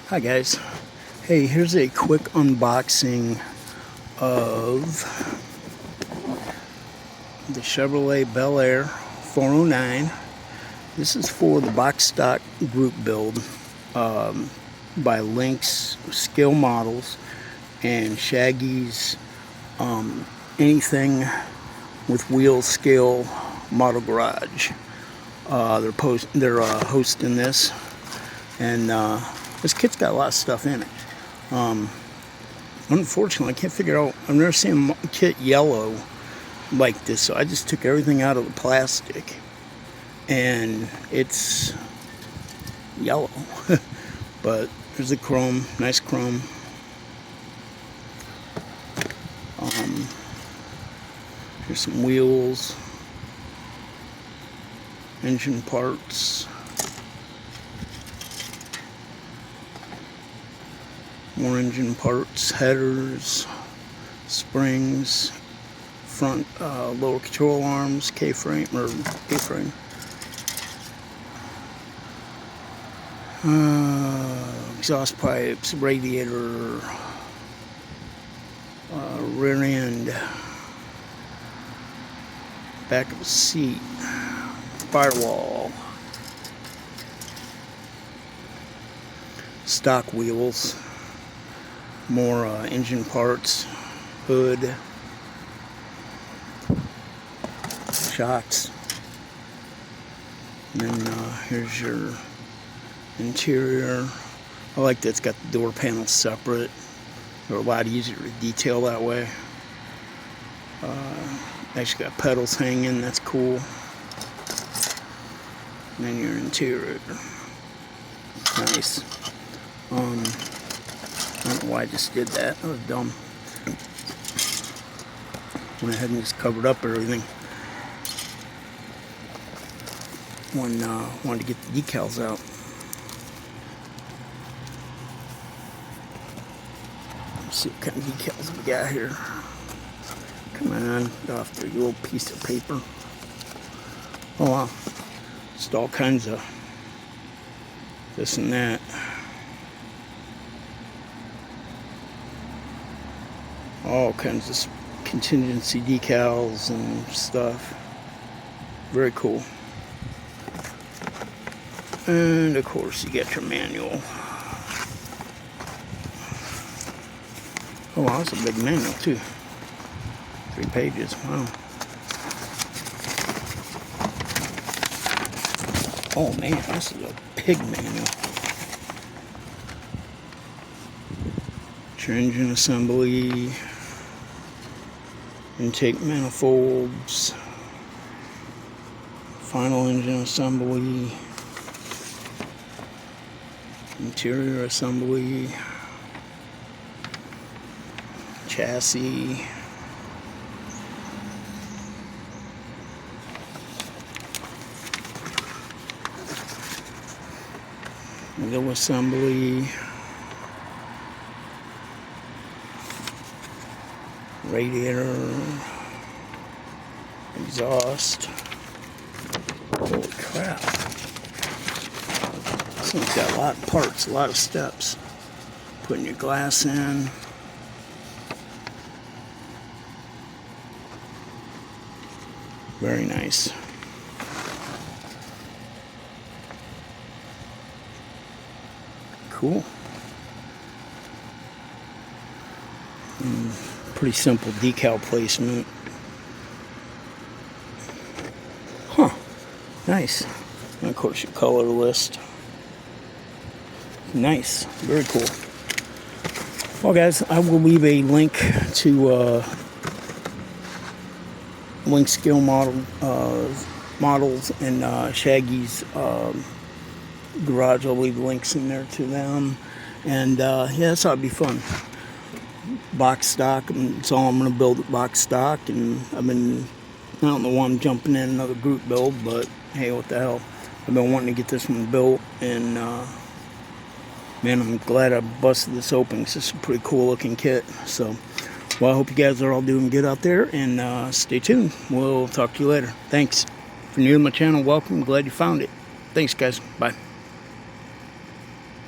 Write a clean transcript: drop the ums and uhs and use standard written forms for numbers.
Hi guys. Hey, here's a quick unboxing of the Chevrolet Bel Air 409. This is for the box stock group build by Link's Skill Models and Shaggy's Anything with Wheels Scale Model Garage. They're hosting this, and this kit's got a lot of stuff in it. Unfortunately, I can't figure out, I've never seen a kit yellow like this, so I just took everything out of the plastic, and it's yellow. But there's the chrome, nice chrome. Here's some wheels, engine parts, more engine parts, headers, springs, front lower control arms, K-frame or A-frame, exhaust pipes, radiator, rear end, back of the seat, firewall, stock wheels, more engine parts, hood, shocks, and then here's your interior. I like that it's got the door panels separate. They're a lot easier to detail that way. Actually got pedals hanging, that's cool. And then your interior. Nice. I don't know why I just did that. That was dumb. Went ahead and just covered up everything. Wanted to get the decals out. Let's see what kind of decals we got here. Come on, get off the little piece of paper. Oh wow, just all kinds of this and that. All kinds of contingency decals and stuff. Very cool. And of course you get your manual. Oh wow, that's a big manual too. 3 pages, wow. Oh man, this is a pig manual. Your engine assembly, intake manifolds, final engine assembly, interior assembly, chassis, wheel assembly, radiator, exhaust. Holy crap. This one's got a lot of parts, a lot of steps. Putting your glass in. Very nice. Cool. Pretty simple decal placement. Huh. Nice. And of course your color list. Nice. Very cool. Well guys, I will leave a link to Link Skill Models and Shaggy's garage. I'll leave links in there to them. And yeah, this ought to be fun. Box stock, and it's all I'm going to build at box stock, and I don't know why I'm jumping in another group build, but hey, what the hell. I've been wanting to get this one built, and man, I'm glad I busted this open. It's just a pretty cool looking kit. So, well, I hope you guys are all doing good out there, and stay tuned. We'll talk to you later. Thanks. If you're new to my channel, welcome. Glad you found it. Thanks, guys. Bye.